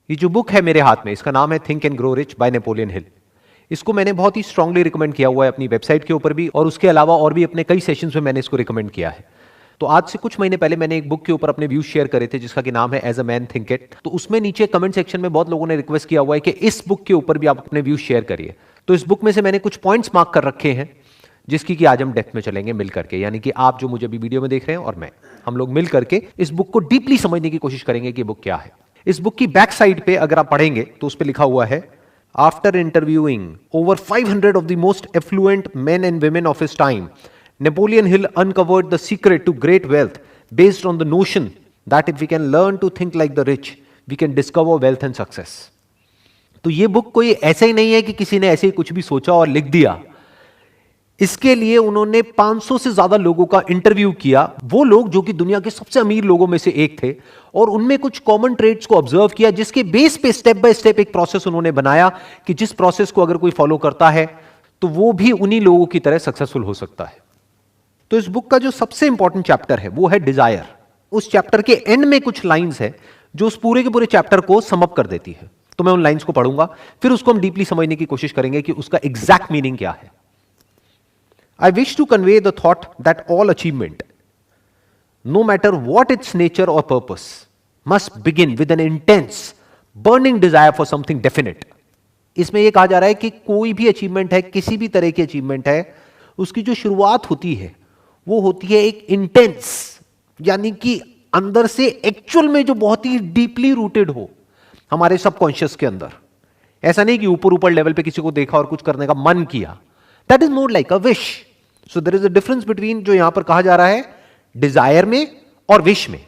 ये जो बुक है मेरे हाथ में, इसका नाम है think and grow rich by Napoleon Hill. इसको मैंने बहुत ही स्ट्रांगली रिकमेंड किया हुआ है अपनी वेबसाइट के ऊपर भी, और उसके अलावा और भी अपने कई सेशंस में मैंने इसको रिकमेंड किया है। तो आज से कुछ महीने पहले मैंने एक बुक के ऊपर अपने व्यूज शेयर करे थे जिसका कि नाम है as a man think it. तो उसमें नीचे कमेंट सेक्शन में बहुत लोगों ने रिक्वेस्ट किया हुआ है कि इस बुक के ऊपर भी आप अपने व्यूज शेयर करिए। तो इस बुक में से मैंने कुछ पॉइंट्स मार्क कर रखे हैं जिसकी कि आज हम डेप्थ में चलेंगे मिल करके, यानी कि आप जो मुझे अभी वीडियो में देख रहे हैं और मैं, हम लोग मिल करके इस बुक को डीपली समझने की कोशिश करेंगे कि बुक क्या है। इस बुक की बैक साइड पे अगर आप पढ़ेंगे तो उस पे लिखा हुआ है, after interviewing over 500 of the most affluent men and women of his time, Napoleon Hill uncovered the secret to great wealth based on the notion that if we can learn to think like the rich we can discover wealth and success. तो ये book कोई ऐसा ही नहीं है कि किसी ने ऐसे ही कुछ भी सोचा और लिख दिया। इसके लिए उन्होंने 500 से ज्यादा लोगों का इंटरव्यू किया, वो लोग जो कि दुनिया के सबसे अमीर लोगों में से एक थे, और उनमें कुछ कॉमन ट्रेड्स को ऑब्जर्व किया, जिसके बेस पे स्टेप बाय स्टेप एक प्रोसेस उन्होंने बनाया कि जिस प्रोसेस को अगर कोई फॉलो करता है तो वो भी उन्हीं लोगों की तरह सक्सेसफुल हो सकता है। तो इस बुक का जो सबसे इंपॉर्टेंट चैप्टर है वो है डिजायर। उस चैप्टर के एंड में कुछ लाइंस है जो उस पूरे के पूरे चैप्टर को सम अप कर देती है। तो मैं उन लाइंस को पढ़ूंगा, फिर उसको हम डीपली समझने की कोशिश करेंगे कि उसका एग्जैक्ट मीनिंग क्या है। I wish to convey the thought that all achievement, no matter what its nature or purpose, must begin with an intense, burning desire for something definite. इसमें यह कहा जा रहा है कि कोई भी अचीवमेंट है, किसी भी तरह की अचीवमेंट है, उसकी जो शुरुआत होती है वो होती है एक इंटेंस, यानी कि अंदर से एक्चुअल में जो बहुत ही डीपली रूटेड हो हमारे सबकॉन्शियस के अंदर। ऐसा नहीं कि ऊपर ऊपर लेवल पे किसी को देखा और कुछ करने का मन किया। That is more like a wish. So there is a difference between जो यहां पर कहा जा रहा है डिजायर में और विश में।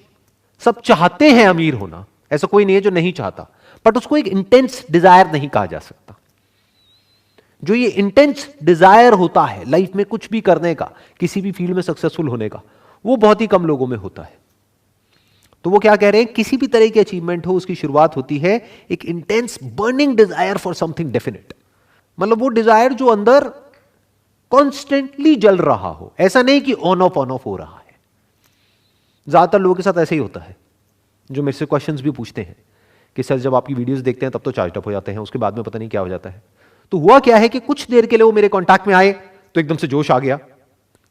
सब चाहते हैं अमीर होना, ऐसा कोई नहीं है जो नहीं चाहता, बट उसको एक इंटेंस डिजायर नहीं कहा जा सकता। जो ये इंटेंस डिजायर होता है लाइफ में कुछ भी करने का, किसी भी फील्ड में सक्सेसफुल होने का, वो बहुत ही कम लोगों में होता है। तो वो क्या कह रहे हैं, किसी भी तरह की अचीवमेंट हो उसकी शुरुआत होती है एक intense burning desire for something definite. मतलब वो डिजायर जो अंदर कॉन्स्टेंटली जल रहा हो, ऐसा नहीं कि ऑन ऑफ हो रहा है। ज्यादातर लोगों के साथ ऐसे ही होता है जो मेरे से क्वेश्चंस भी पूछते हैं कि सर जब आपकी वीडियोस देखते हैं तब तो चार्ज अप हो जाते हैं, उसके बाद में पता नहीं क्या हो जाता है। तो हुआ क्या है कि कुछ देर के लिए वो मेरे कॉन्टैक्ट में आए तो एकदम से जोश आ गया,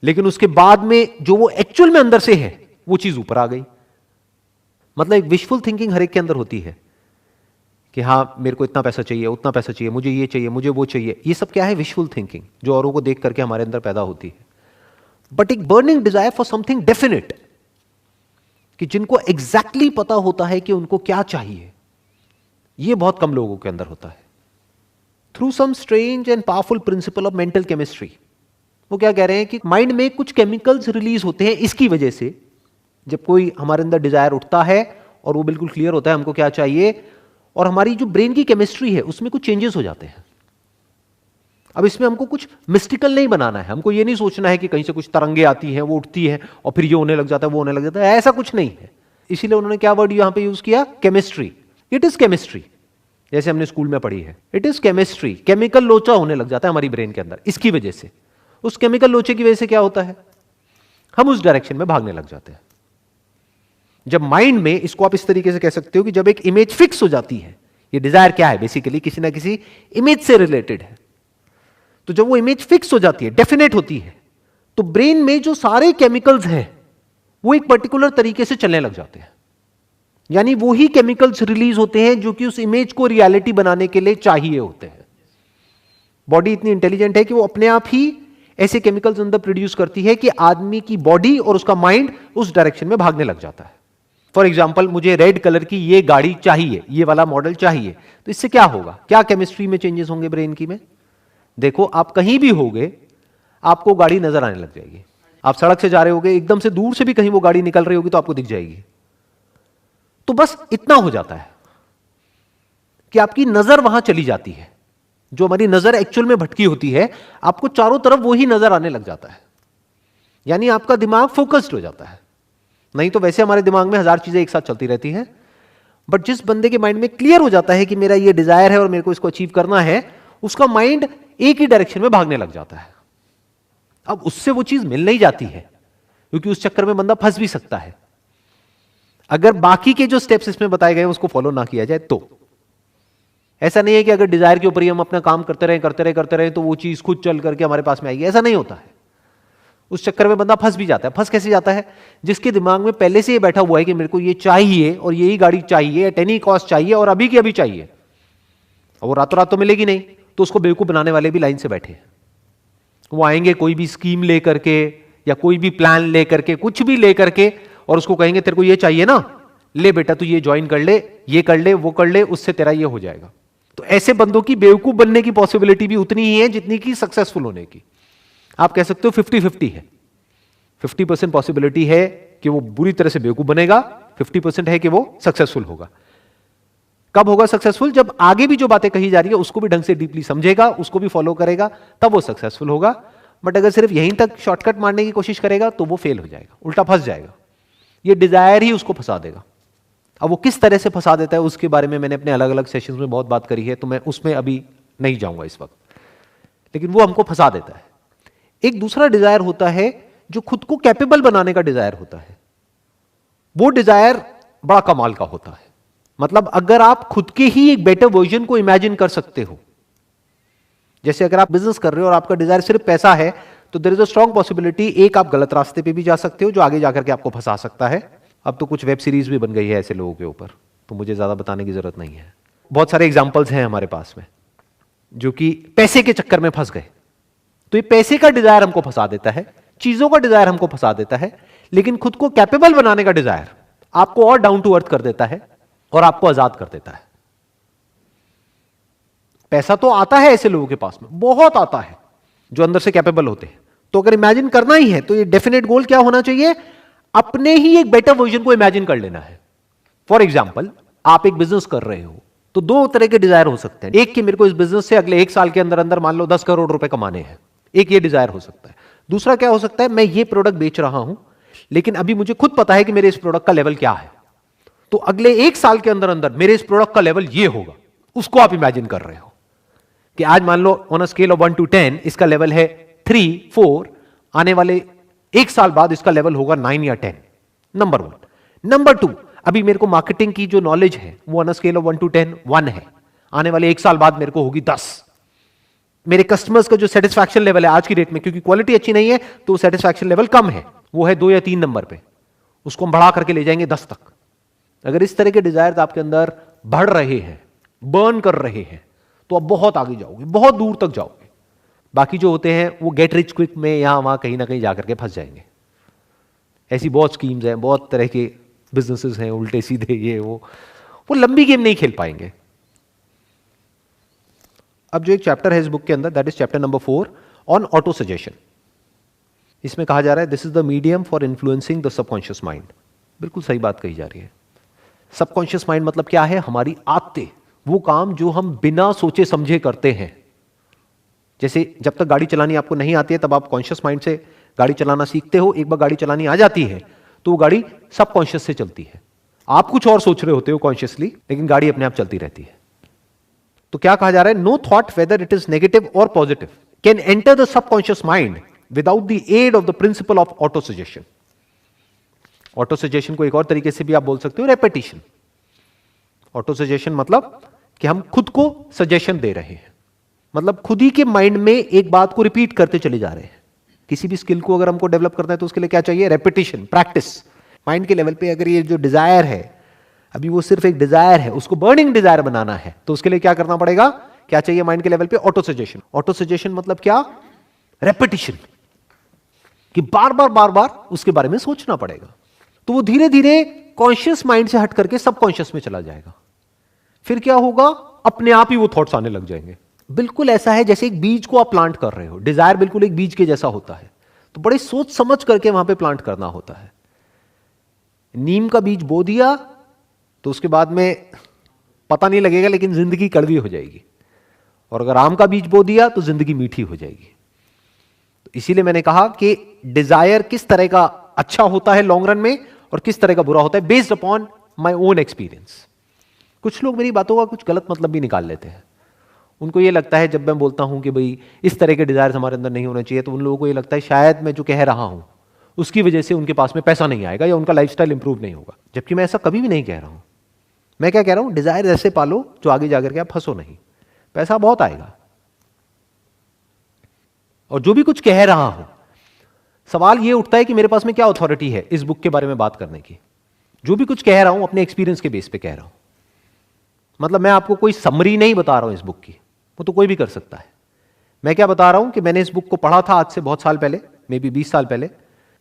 लेकिन उसके बाद में जो वो एक्चुअल में अंदर से है वो चीज ऊपर आ गई। मतलब एक विशफुल थिंकिंग हर एक के अंदर होती है कि हाँ मेरे को इतना पैसा चाहिए, उतना पैसा चाहिए, मुझे ये चाहिए, मुझे वो चाहिए। ये सब क्या है, विशफुल थिंकिंग जो औरों को देख करके हमारे अंदर पैदा होती है। बट एक burning desire for something definite, कि जिनको एग्जैक्टली पता होता है कि उनको क्या चाहिए, ये बहुत कम लोगों के अंदर होता है। Through some strange and powerful principle of mental chemistry, वो क्या कह रहे हैं कि माइंड में कुछ केमिकल्स रिलीज होते हैं। इसकी वजह से जब कोई हमारे अंदर डिजायर उठता है और वो बिल्कुल क्लियर होता है हमको क्या चाहिए, और हमारी जो ब्रेन की केमिस्ट्री है उसमें कुछ चेंजेस हो जाते हैं। अब इसमें हमको कुछ मिस्टिकल नहीं बनाना है, हमको ये नहीं सोचना है कि कहीं से कुछ तरंगे आती हैं, वो उठती है और फिर ये होने लग जाता है, वो होने लग जाता है, ऐसा कुछ नहीं है। इसीलिए उन्होंने क्या वर्ड यहां पे यूज किया, केमिस्ट्री। इट इज केमिस्ट्री, जैसे हमने स्कूल में पढ़ी है, इट इज केमिस्ट्री। केमिकल लोचा होने लग जाता है हमारी ब्रेन के अंदर। इसकी वजह से, उस केमिकल लोचे की वजह से क्या होता है, हम उस डायरेक्शन में भागने लग जाते हैं। जब माइंड में, इसको आप इस तरीके से कह सकते हो कि जब एक इमेज फिक्स हो जाती है, ये डिजायर क्या है बेसिकली, किसी ना किसी इमेज से रिलेटेड है, तो जब वो इमेज फिक्स हो जाती है, डेफिनेट होती है, तो ब्रेन में जो सारे केमिकल्स हैं वो एक पर्टिकुलर तरीके से चलने लग जाते हैं। यानी वो ही केमिकल्स रिलीज होते हैं जो कि उस इमेज को रियलिटी बनाने के लिए चाहिए होते हैं। बॉडी इतनी इंटेलिजेंट है कि वो अपने आप ही ऐसे केमिकल्स अंदर प्रोड्यूस करती है कि आदमी की बॉडी और उसका माइंड उस डायरेक्शन में भागने लग जाता है। फॉर एग्जाम्पल, मुझे रेड कलर की ये गाड़ी चाहिए, ये वाला मॉडल चाहिए, तो इससे क्या होगा, क्या केमिस्ट्री में चेंजेस होंगे ब्रेन की में। देखो आप कहीं भी होगे आपको गाड़ी नजर आने लग जाएगी। आप सड़क से जा रहे होगे, एकदम से दूर से भी कहीं वो गाड़ी निकल रही होगी तो आपको दिख जाएगी। तो बस इतना हो जाता है कि आपकी नजर वहां चली जाती है। जो हमारी नजर एक्चुअल में भटकी होती है, आपको चारों तरफ वही नजर आने लग जाता है। यानी आपका दिमाग फोकस्ड हो जाता है। नहीं तो वैसे हमारे दिमाग में हजार चीजें एक साथ चलती रहती हैं, बट जिस बंदे के माइंड में क्लियर हो जाता है कि मेरा ये डिजायर है और मेरे को इसको अचीव करना है, उसका माइंड एक ही डायरेक्शन में भागने लग जाता है। अब उससे वो चीज मिल नहीं जाती है, क्योंकि उस चक्कर में बंदा फंस भी सकता है अगर बाकी के जो स्टेप्स इसमें बताए गए उसको फॉलो ना किया जाए तो। ऐसा नहीं है कि अगर डिजायर के ऊपर ही हम अपना काम करते रहे तो वो चीज खुद चल करके हमारे पास में आएगी, ऐसा नहीं होता है। उस चक्कर में बंदा फंस भी जाता है। फंस कैसे जाता है? जिसके दिमाग में पहले से ये बैठा हुआ है कि मेरे को ये चाहिए और यही गाड़ी चाहिए, एट एनी कॉस्ट चाहिए और अभी की अभी चाहिए, और वो रातों रात तो मिलेगी नहीं, तो उसको बेवकूफ बनाने वाले भी लाइन से बैठे हैं। वो आएंगे कोई भी स्कीम लेकर के या कोई भी प्लान लेकर के, कुछ भी लेकर के, और उसको कहेंगे तेरे को ये चाहिए ना, ले बेटा तू ये ज्वाइन कर ले, ये कर ले, वो कर ले, उससे तेरा ये हो जाएगा। तो ऐसे बंदों की बेवकूफ बनने की पॉसिबिलिटी भी उतनी ही है जितनी की सक्सेसफुल होने की। आप कह सकते हो 50-50 है। 50% पॉसिबिलिटी है कि वो बुरी तरह से बेवकूफ बनेगा, 50% है कि वो सक्सेसफुल होगा। कब होगा सक्सेसफुल? जब आगे भी जो बातें कही जा रही है उसको भी ढंग से डीपली समझेगा, उसको भी फॉलो करेगा, तब वो सक्सेसफुल होगा। बट अगर सिर्फ यहीं तक शॉर्टकट मारने की कोशिश करेगा तो वो फेल हो जाएगा, उल्टा फंस जाएगा। ये डिजायर ही उसको फंसा देगा। अब वो किस तरह से फंसा देता है उसके बारे में मैंने अपने अलग अलग सेशंस में बहुत बात करी है, तो मैं उसमें अभी नहीं जाऊंगा इस वक्त, लेकिन वो हमको फंसा देता है। एक दूसरा डिजायर होता है जो खुद को कैपेबल बनाने का डिजायर होता है। वो डिजायर बड़ा कमाल का होता है। मतलब अगर आप खुद के ही एक बेटर वर्जन को इमेजिन कर सकते हो, जैसे अगर आप बिजनेस कर रहे हो और आपका डिजायर सिर्फ पैसा है, तो there is a strong possibility एक आप गलत रास्ते पे भी जा सकते हो जो आगे जाकर के आपको फंसा सकता है। अब तो कुछ वेब सीरीज भी बन गई है ऐसे लोगों के ऊपर, तो मुझे ज्यादा बताने की जरूरत नहीं है। बहुत सारे एग्जाम्पल्स हैं हमारे पास में जो कि पैसे के चक्कर में फंस गए। तो ये पैसे का डिजायर हमको फंसा देता है, चीजों का डिजायर हमको फंसा देता है, लेकिन खुद को कैपेबल बनाने का डिजायर आपको और डाउन टू अर्थ कर देता है और आपको आजाद कर देता है। पैसा तो आता है ऐसे लोगों के पास में, बहुत आता है, जो अंदर से कैपेबल होते हैं। तो अगर इमेजिन करना ही है तो ये डेफिनेट गोल क्या होना चाहिए? अपने ही एक बेटर वर्जन को इमेजिन कर लेना है। फॉर एग्जाम्पल, आप एक बिजनेस कर रहे हो तो दो तरह के डिजायर हो सकते हैं। एक कि मेरे को इस बिजनेस से अगले 1 साल के अंदर अंदर मान लो 10 करोड़ रुपए कमाने हैं, एक ये डिजायर हो सकता है। दूसरा क्या हो सकता है? मैं ये प्रोडक्ट बेच रहा हूं लेकिन अभी मुझे खुद पता है कि मेरे इस प्रोडक्ट का लेवल क्या है, तो अगले 1 साल के अंदर अंदर मेरे इस प्रोडक्ट का लेवल ये होगा। उसको आप इमेजिन कर रहे हो कि आज मान लो on a scale of 1 to 10 इसका लेवल है 3, 4, आने वाले 1 साल बाद इसका लेवल होगा 9 या 10। नंबर 1। नंबर 2, अभी मेरे को मार्केटिंग की जो नॉलेज है वो on a scale of 1 to 10 1 है, आने वाले 1 साल बाद मेरे को होगी 10। मेरे कस्टमर्स का जो सेटिस्फैक्शन लेवल है आज की डेट में, क्योंकि क्वालिटी अच्छी नहीं है तो सेटिस्फैक्शन लेवल कम है, वो है 2 या 3 नंबर पे, उसको हम बढ़ा करके ले जाएंगे 10 तक। अगर इस तरह के डिजायर आपके अंदर बढ़ रहे हैं, बर्न कर रहे हैं, तो आप बहुत आगे जाओगे, बहुत दूर तक जाओगे। बाकी जो होते हैं वो गेट रिच क्विक में यहां वहां कहीं ना कहीं जाकर के फंस जाएंगे। ऐसी बहुत स्कीम्स हैं, बहुत तरह के बिजनेसेस हैं, उल्टे सीधे ये वो लंबी गेम नहीं खेल पाएंगे। अब जो एक चैप्टर है इस बुक के अंदर, that is chapter number 4 on auto suggestion. इसमें कहा जा रहा है this is the medium for influencing the subconscious mind. बिल्कुल सही बात कही जा रही है। सबकॉन्शियस माइंड मतलब क्या है? हमारी आदतें, वो काम जो हम बिना सोचे समझे करते हैं। जैसे जब तक गाड़ी चलानी आपको नहीं आती है तब आप कॉन्शियस माइंड से गाड़ी चलाना सीखते हो, एक बार गाड़ी चलानी आ जाती है तो वो गाड़ी सबकॉन्शियस से चलती है। आप कुछ और सोच रहे होते हो कॉन्शियसली, लेकिन गाड़ी अपने आप चलती रहती है। तो क्या कहा जा रहा है? No thought whether it is negative और positive can enter the subconscious mind without the aid of the principle of auto suggestion. Auto suggestion को एक और तरीके से भी आप बोल सकते हो रेपिटेशन। ऑटो सजेशन मतलब कि हम खुद को सजेशन दे रहे हैं, मतलब खुद ही के माइंड में एक बात को रिपीट करते चले जा रहे हैं। किसी भी स्किल को अगर हमको डेवलप करना है तो उसके लिए क्या चाहिए? Repetition, practice. माइंड के लेवल पे अगर ये जो डिजायर है, अभी वो सिर्फ एक डिजायर है, उसको बर्निंग डिजायर बनाना है, तो उसके लिए क्या करना पड़ेगा? क्या चाहिए माइंड के लेवल पे? Auto suggestion. ऑटो सजेशन मतलब क्या? रेपिटेशन, कि बार बार उसके बारे में सोचना पड़ेगा। तो वो धीरे धीरे कॉन्शियस माइंड से हट करके सबकॉन्शियस में चला जाएगा। फिर क्या होगा? अपने आप ही वो थॉट्स आने लग जाएंगे। बिल्कुल ऐसा है जैसे एक बीज को आप प्लांट कर रहे हो। डिजायर बिल्कुल एक बीज के जैसा होता है, तो बड़े सोच समझ करके वहां पे प्लांट करना होता है। नीम का बीज बो दिया तो उसके बाद में पता नहीं लगेगा, लेकिन जिंदगी कड़वी हो जाएगी। और अगर आम का बीज बो दिया तो जिंदगी मीठी हो जाएगी। तो इसीलिए मैंने कहा कि डिजायर किस तरह का अच्छा होता है लॉन्ग रन में और किस तरह का बुरा होता है, based upon my own experience. कुछ लोग मेरी बातों का कुछ गलत मतलब भी निकाल लेते हैं। उनको ये लगता है जब मैं बोलता हूं कि भाई इस तरह के डिजायर हमारे अंदर नहीं होने चाहिए, तो उन लोगों को ये लगता है शायद मैं जो कह रहा हूं उसकी वजह से उनके पास में पैसा नहीं आएगा या उनका लाइफस्टाइल इंप्रूव नहीं होगा, जबकि मैं ऐसा कभी भी नहीं कह रहा हूं। मैं क्या कह रहा हूं, डिजायर ऐसे पालो जो आगे जाकर के आप फंसो नहीं, पैसा बहुत आएगा। और जो भी कुछ कह रहा हूं, सवाल यह उठता है कि मेरे पास में क्या अथॉरिटी है इस बुक के बारे में बात करने की। जो भी कुछ कह रहा हूं अपने एक्सपीरियंस के बेस पे कह रहा हूं। मतलब मैं आपको कोई समरी नहीं बता रहा हूं इस बुक की, वो तो कोई भी कर सकता है। मैं क्या बता रहा हूं कि मैंने इस बुक को पढ़ा था आज से बहुत साल पहले, मे बी 20 साल पहले,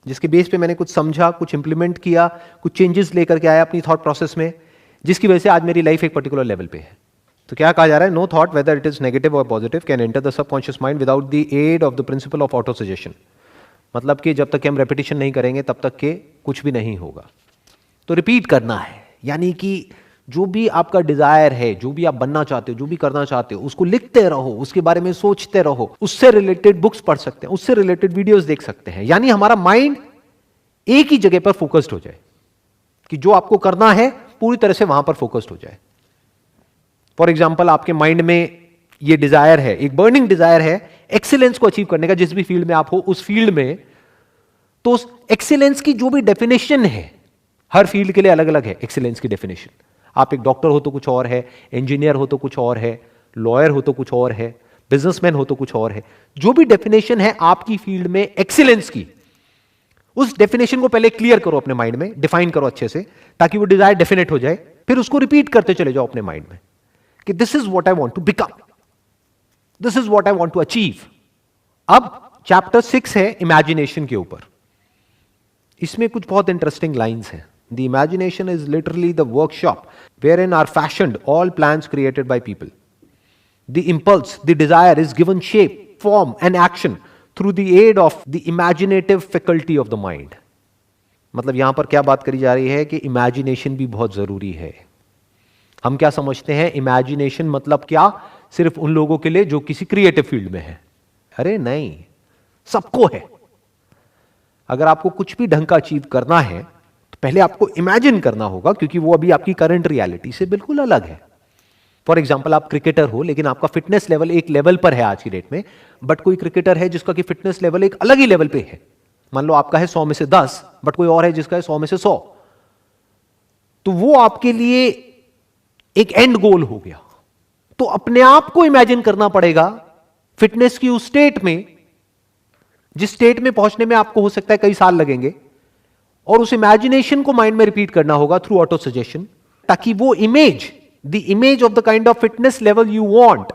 जिसके बेस पे मैंने कुछ समझा, कुछ इंप्लीमेंट किया, कुछ चेंजेस लेकर के आया अपनी थॉट प्रोसेस में, जिसकी वजह से आज मेरी लाइफ एक पर्टिकुलर लेवल पे है। तो क्या कहा जा रहा है, no thought whether it is negative और positive can enter the subconscious mind without the aid of the principle of auto suggestion. मतलब कि जब तक कि हम रेपिटेशन नहीं करेंगे तब तक के कुछ भी नहीं होगा। तो रिपीट करना है, यानी कि जो भी आपका डिजायर है, जो भी आप बनना चाहते हो, जो भी करना चाहते हो, उसको लिखते रहो, उसके बारे में सोचते रहो, उससे रिलेटेड बुक्स पढ़ सकते हैं, उससे रिलेटेड वीडियोस देख सकते हैं। यानी हमारा माइंड एक ही जगह पर फोकस्ड हो जाए कि जो आपको करना है पूरी तरह से वहां पर फोकस्ड हो जाए। फॉर एग्जाम्पल, आपके माइंड में ये डिजायर है, एक बर्निंग डिजायर है एक्सीलेंस को अचीव करने का, जिस भी फील्ड में आप हो उस फील्ड में, तो उस एक्सीलेंस की जो भी डेफिनेशन है, हर फील्ड के लिए अलग अलग है एक्सीलेंस की डेफिनेशन। आप एक डॉक्टर हो तो कुछ और है, इंजीनियर हो तो कुछ और है, लॉयर हो तो कुछ और है, बिजनेसमैन हो तो कुछ और है। जो भी डेफिनेशन है आपकी फील्ड में एक्सीलेंस की, उस डेफिनेशन को पहले क्लियर करो अपने माइंड में, डिफाइन करो अच्छे से, ताकि वो डिजायर डेफिनेट हो जाए। फिर उसको रिपीट करते चले जाओ अपने माइंड में कि this is what I want to become, this is what I want to achieve. अब चैप्टर 6 है इमेजिनेशन के ऊपर। इसमें कुछ बहुत इंटरेस्टिंग लाइंस हैं। The imagination is literally the workshop wherein are fashioned all plans created by people. The impulse, the desire is given shape, form and action through the aid of the imaginative faculty of the mind. मतलब यहां पर क्या बात करी जा रही है कि इमेजिनेशन भी बहुत जरूरी है। हम क्या समझते हैं इमेजिनेशन मतलब क्या, सिर्फ उन लोगों के लिए जो किसी क्रिएटिव फील्ड में है। अरे नहीं, सबको है। अगर आपको कुछ भी ढंग का अचीव करना है तो पहले आपको इमेजिन करना होगा, क्योंकि वो अभी आपकी करंट रियलिटी से बिल्कुल अलग है। फॉर एग्जाम्पल, आप क्रिकेटर हो लेकिन आपका फिटनेस लेवल एक लेवल पर है आज की डेट में, बट कोई क्रिकेटर है जिसका कि फिटनेस लेवल एक अलग ही लेवल पे है। मान लो आपका है 100 में से 10, बट कोई और है जिसका है 100 में से 100। तो वो आपके लिए एक एंड गोल हो गया। तो अपने आप को इमेजिन करना पड़ेगा फिटनेस की उस स्टेट में, जिस स्टेट में पहुंचने में आपको हो सकता है कई साल लगेंगे, और उस इमेजिनेशन को माइंड में रिपीट करना होगा थ्रू ऑटो सजेशन, ताकि वो image, the image of the kind of fitness level you want,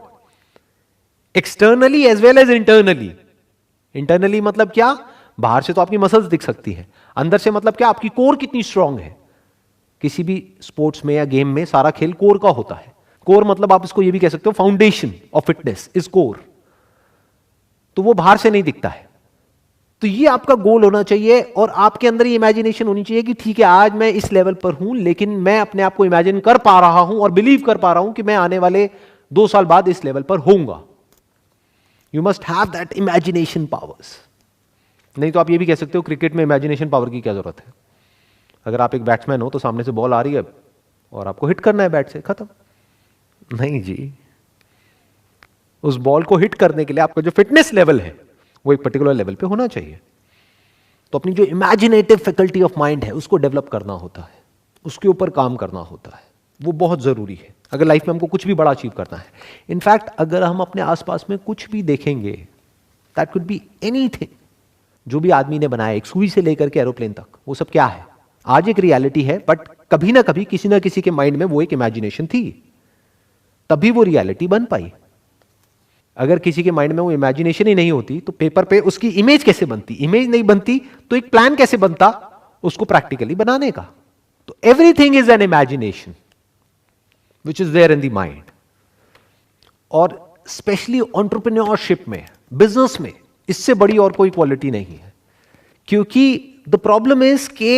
externally as well as internally. Internally मतलब क्या, बाहर से तो आपकी मसल्स दिख सकती है, अंदर से मतलब क्या, आपकी कोर कितनी स्ट्रांग है। किसी भी स्पोर्ट्स में या गेम में सारा खेल कोर का होता है। कोर मतलब आप इसको ये भी कह सकते हो, foundation of fitness is core. तो वो बाहर से नहीं दिखता है। तो ये आपका गोल होना चाहिए, और आपके अंदर ये इमेजिनेशन होनी चाहिए कि ठीक है, आज मैं इस लेवल पर हूं, लेकिन मैं अपने आप को इमेजिन कर पा रहा हूं और बिलीव कर पा रहा हूं कि मैं आने वाले 2 साल बाद इस लेवल पर होऊंगा। You must have that imagination powers. नहीं तो आप ये भी कह सकते हो, क्रिकेट में इमेजिनेशन पावर की क्या जरूरत है। अगर आप एक बैट्समैन हो तो सामने से बॉल आ रही है और आपको हिट करना है बैट से, खत्म। नहीं जी, उस बॉल को हिट करने के लिए आपका जो फिटनेस लेवल है वो एक पर्टिकुलर लेवल पे होना चाहिए। तो अपनी जो इमेजिनेटिव फैकल्टी ऑफ माइंड है उसको डेवलप करना होता है, उसके ऊपर काम करना होता है। वो बहुत जरूरी है अगर लाइफ में हमको कुछ भी बड़ा अचीव करना है। इनफैक्ट अगर हम अपने आसपास में कुछ भी देखेंगे, दैट कुड बी एनीथिंग, जो भी आदमी ने बनाया, एक सुई से लेकर के एरोप्लेन तक, वो सब क्या है, आज एक रियलिटी है, बट कभी ना कभी किसी ना किसी के माइंड में वो एक इमेजिनेशन थी, तभी वो रियलिटी बन पाई। अगर किसी के माइंड में वो इमेजिनेशन ही नहीं होती तो पेपर पे उसकी इमेज कैसे बनती, इमेज नहीं बनती तो एक प्लान कैसे बनता उसको प्रैक्टिकली बनाने का। तो everything is an imagination which is there in the mind. और स्पेशली एंटरप्रेन्योरशिप में, बिजनेस में, इससे बड़ी और कोई क्वालिटी नहीं है। क्योंकि द प्रॉब्लम इज कि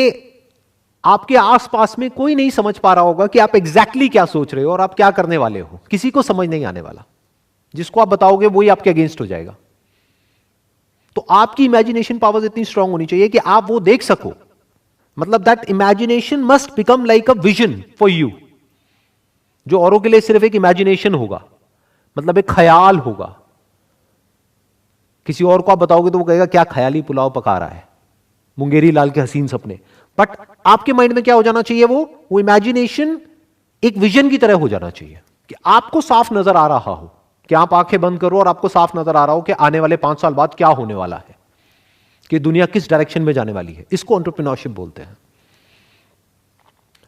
आपके आसपास में कोई नहीं समझ पा रहा होगा कि आप एग्जैक्टली क्या सोच रहे हो और आप क्या करने वाले हो। किसी को समझ नहीं आने वाला। जिसको आप बताओगे वही आपके अगेंस्ट हो जाएगा। तो आपकी इमेजिनेशन पावर्स इतनी स्ट्रांग होनी चाहिए कि आप वो देख सको। मतलब that imagination must become like a vision for you, जो औरों के लिए सिर्फ एक इमेजिनेशन होगा, मतलब एक ख्याल होगा। किसी और को आप बताओगे तो वो कहेगा क्या ख्याली पुलाव पका रहा है, मुंगेरी लाल के हसीन सपने। बट आपके माइंड में क्या हो जाना चाहिए, वो इमेजिनेशन एक विजन की तरह हो जाना चाहिए कि आपको साफ नजर आ रहा हो कि आप आंखें बंद करो और आपको साफ नजर आ रहा हो कि आने वाले 5 साल बाद क्या होने वाला है, कि दुनिया किस डायरेक्शन में जाने वाली है। इसको एंटरप्रेन्योरशिप बोलते हैं।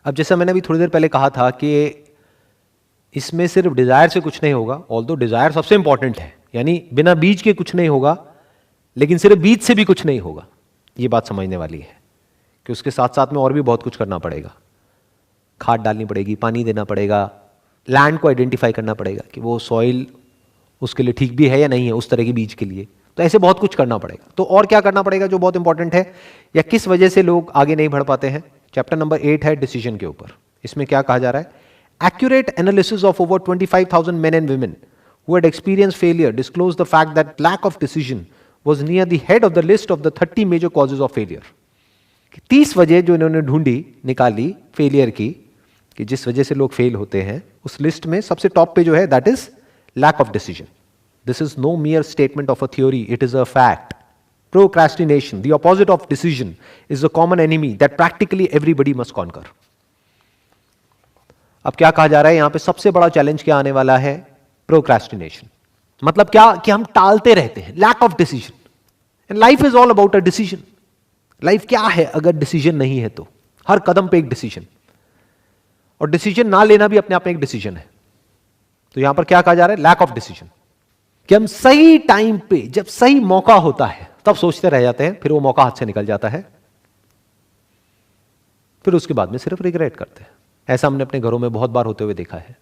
अब जैसा मैंने अभी थोड़ी देर पहले कहा था कि इसमें सिर्फ डिजायर से कुछ नहीं होगा, ऑल्दो डिजायर सबसे इंपॉर्टेंट है, यानी बिना बीज के कुछ नहीं होगा, लेकिन सिर्फ बीज से भी कुछ नहीं होगा। यह बात समझने वाली है कि उसके साथ साथ में और भी बहुत कुछ करना पड़ेगा। खाद डालनी पड़ेगी, पानी देना पड़ेगा, लैंड को आइडेंटिफाई करना पड़ेगा कि वो सॉइल उसके लिए ठीक भी है या नहीं है उस तरह के बीज के लिए। तो ऐसे बहुत कुछ करना पड़ेगा। तो और क्या करना पड़ेगा जो बहुत इंपॉर्टेंट है, या किस वजह से लोग आगे नहीं बढ़ पाते हैं। चैप्टर नंबर 8 है डिसीजन के ऊपर। इसमें क्या कहा जा रहा है, accurate analysis of over 25,000 men and women who had experienced failure disclose the fact that lack of decision was near the head of the list of the 30 major causes of failure. 30 वजह जो इन्होंने ढूंढी, निकाली failure की, कि जिस वजह से लोग फेल होते हैं, उस लिस्ट में सबसे टॉप पे जो है that is lack of decision. This is no mere statement of a theory, it is a fact. Procrastination, the opposite of decision, is a common enemy that practically everybody must conquer. अब क्या कहा जा रहा है यहां पे, सबसे बड़ा चैलेंज क्या आने वाला है, प्रोक्रेस्टिनेशन। मतलब क्या कि हम टालते रहते हैं, lack of decision. And life is all about a decision. Life क्या है अगर डिसीजन नहीं है तो, हर कदम पे एक डिसीजन, और डिसीजन ना लेना भी अपने आप में एक डिसीजन है। तो यहां पर क्या कहा जा रहा है, लैक ऑफ डिसीजन, कि हम सही टाइम पे जब सही मौका होता है तब सोचते रह जाते हैं, फिर वो मौका हाथ से निकल जाता है, फिर उसके बाद में सिर्फ रिग्रेट करते हैं। ऐसा हमने अपने घरों में बहुत बार होते हुए देखा है।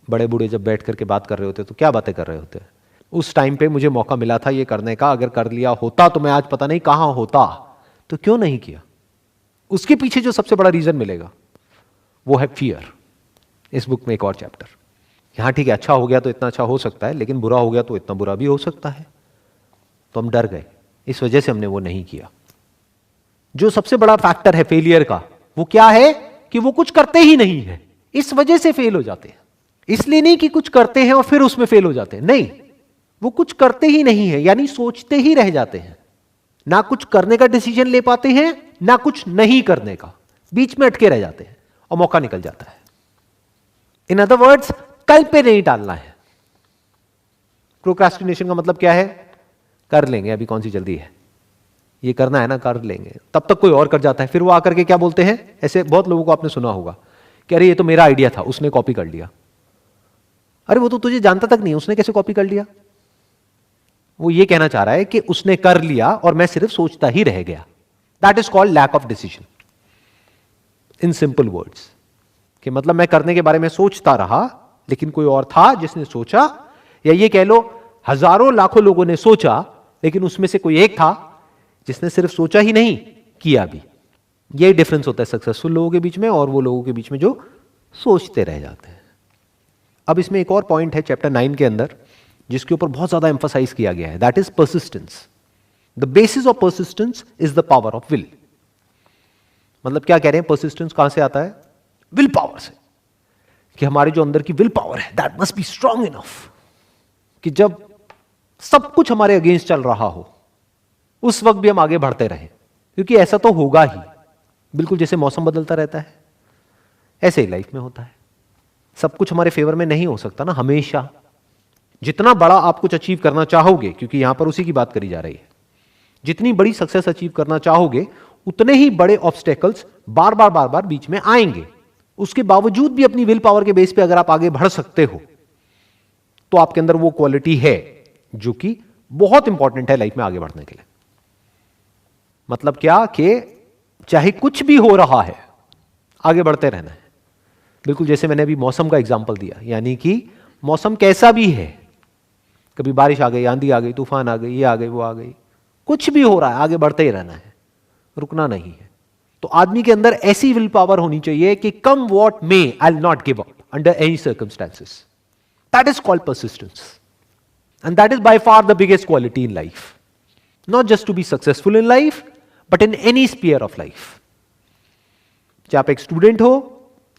बड़े बूढ़े जब बैठ करके बात कर रहे होते तो क्या बातें कर रहे होते हैं, उस टाइम पे मुझे मौका मिला था ये करने का, अगर कर लिया होता तो मैं आज पता नहीं कहां होता, तो क्यों नहीं किया। उसके पीछे जो सबसे बड़ा रीजन मिलेगा वो है फियर। इस बुक में एक और चैप्टर, यहां ठीक है अच्छा हो गया तो इतना अच्छा हो सकता है, लेकिन बुरा हो गया तो इतना बुरा भी हो सकता है। तो हम डर गए, इस वजह से हमने वो नहीं किया। जो सबसे बड़ा फैक्टर है फेलियर का वो क्या है कि वो कुछ करते ही नहीं है, इस वजह से फेल हो जाते हैं। इसलिए नहीं कि कुछ करते हैं और फिर उसमें फेल हो जाते हैं, नहीं, वो कुछ करते ही नहीं है, यानी सोचते ही रह जाते हैं। ना कुछ करने का डिसीजन ले पाते हैं, ना कुछ नहीं करने का, बीच में अटके रह जाते हैं और मौका निकल जाता है। इन अदर वर्ड्स, कल पे नहीं टालना है। प्रोक्रेस्टिनेशन का मतलब क्या है, कर लेंगे, अभी कौन सी जल्दी है, ये करना है ना, कर लेंगे। तब तक कोई और कर जाता है, फिर वो आकर के क्या बोलते हैं, ऐसे बहुत लोगों को आपने सुना होगा कि अरे ये तो मेरा आइडिया था, उसने कॉपी कर लिया। अरे वो तो तुझे जानता तक नहीं, उसने कैसे कॉपी कर लिया। वो ये कहना चाह रहा है कि उसने कर लिया और मैं सिर्फ सोचता ही रह गया। That is called lack of decision. In simple words, कि मतलब मैं करने के बारे में सोचता रहा, लेकिन कोई और था जिसने सोचा, या ये कह लो हजारों लाखों लोगों ने सोचा, लेकिन उसमें से कोई एक था जिसने सिर्फ सोचा ही नहीं, किया भी। यही डिफरेंस होता है सक्सेसफुल लोगों के बीच में और वो लोगों के बीच में जो सोचते रह जाते हैं। अब इसमें एक और पॉइंट है चैप्टर 9 के अंदर जिसके ऊपर बहुत ज्यादा एम्फसाइज किया गया है, that is persistence. The basis of persistence is the power of will. मतलब क्या कह रहे हैं, परसिस्टेंस कहां से आता है, विल पावर से, कि हमारे जो अंदर की विल पावर है that must be strong enough, कि जब सब कुछ हमारे अगेंस्ट चल रहा हो उस वक्त भी हम आगे बढ़ते रहें, क्योंकि ऐसा तो होगा ही। बिल्कुल जैसे मौसम बदलता रहता है ऐसे ही लाइफ में होता है। सब कुछ हमारे फेवर में नहीं हो सकता ना हमेशा। जितना बड़ा आप कुछ अचीव करना चाहोगे, क्योंकि यहां पर उसी की बात करी जा रही है, जितनी बड़ी सक्सेस अचीव करना चाहोगे उतने ही बड़े ऑब्स्टेकल्स बार बार बीच में आएंगे। उसके बावजूद भी अपनी विल पावर के बेस पे अगर आप आगे बढ़ सकते हो तो आपके अंदर वो क्वालिटी है जो कि बहुत इंपॉर्टेंट है लाइफ में आगे बढ़ने के लिए। मतलब क्या कि चाहे कुछ भी हो रहा है आगे बढ़ते रहना है। बिल्कुल जैसे मैंने अभी मौसम का एग्जांपल दिया, यानी कि मौसम कैसा भी है, कभी बारिश आ गई, आंधी आ गई, तूफान आ गई, ये आ गई, वो आ गई, कुछ भी हो रहा है आगे बढ़ते ही रहना है, रुकना नहीं है। तो आदमी के अंदर ऐसी विल पावर होनी चाहिए कि come what may I will not give up under any circumstances. That is called persistence and that is by far the biggest quality in life. Not just to be successful in life but in any sphere of life. चाहे आप एक student हो,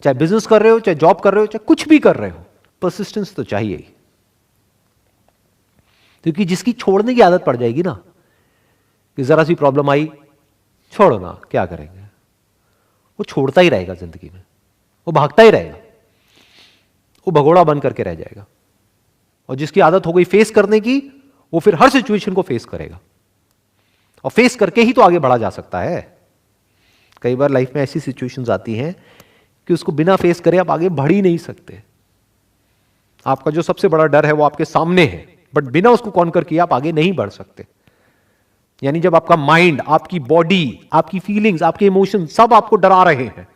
चाहे business कर रहे हो, चाहे job कर रहे हो, चाहे कुछ भी कर रहे हो, परसिस्टेंस तो चाहिए ही। क्योंकि जिसकी छोड़ने की आदत पड़ जाएगी ना, कि जरा सी प्रॉब्लम आई छोड़ो ना क्या करेंगे, वो छोड़ता ही रहेगा जिंदगी में, वो भागता ही रहेगा। वो भगोड़ा बन करके रह जाएगा। और जिसकी आदत हो गई फेस करने की, वो फिर हर सिचुएशन को फेस करेगा, और फेस करके ही तो आगे बढ़ा जा सकता है। कई बार लाइफ में ऐसी सिचुएशंस आती हैं कि उसको बिना फेस करे आप आगे बढ़ ही नहीं सकते। आपका जो सबसे बड़ा डर है वो आपके सामने है, बट बिना उसको कॉन्कर किए आप आगे नहीं बढ़ सकते। यानी जब आपका माइंड, आपकी बॉडी, आपकी फीलिंग्स, आपके इमोशन सब आपको डरा रहे हैं,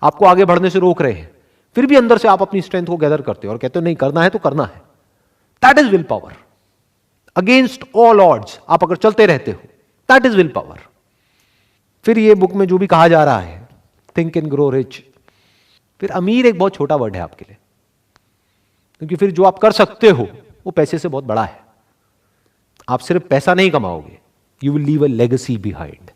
आपको आगे बढ़ने से रोक रहे हैं, फिर भी अंदर से आप अपनी स्ट्रेंथ को गैदर करते हो और कहते हो नहीं, करना है तो करना है। That is will power. Against all odds आप अगर चलते रहते हो, दैट इज विल पावर। फिर ये बुक में जो भी कहा जा रहा है, थिंक एंड ग्रो रिच, फिर अमीर एक बहुत छोटा वर्ड है आपके लिए, क्योंकि फिर जो आप कर सकते हो वो पैसे से बहुत बड़ा है। आप सिर्फ पैसा नहीं कमाओगे, you will leave a legacy behind.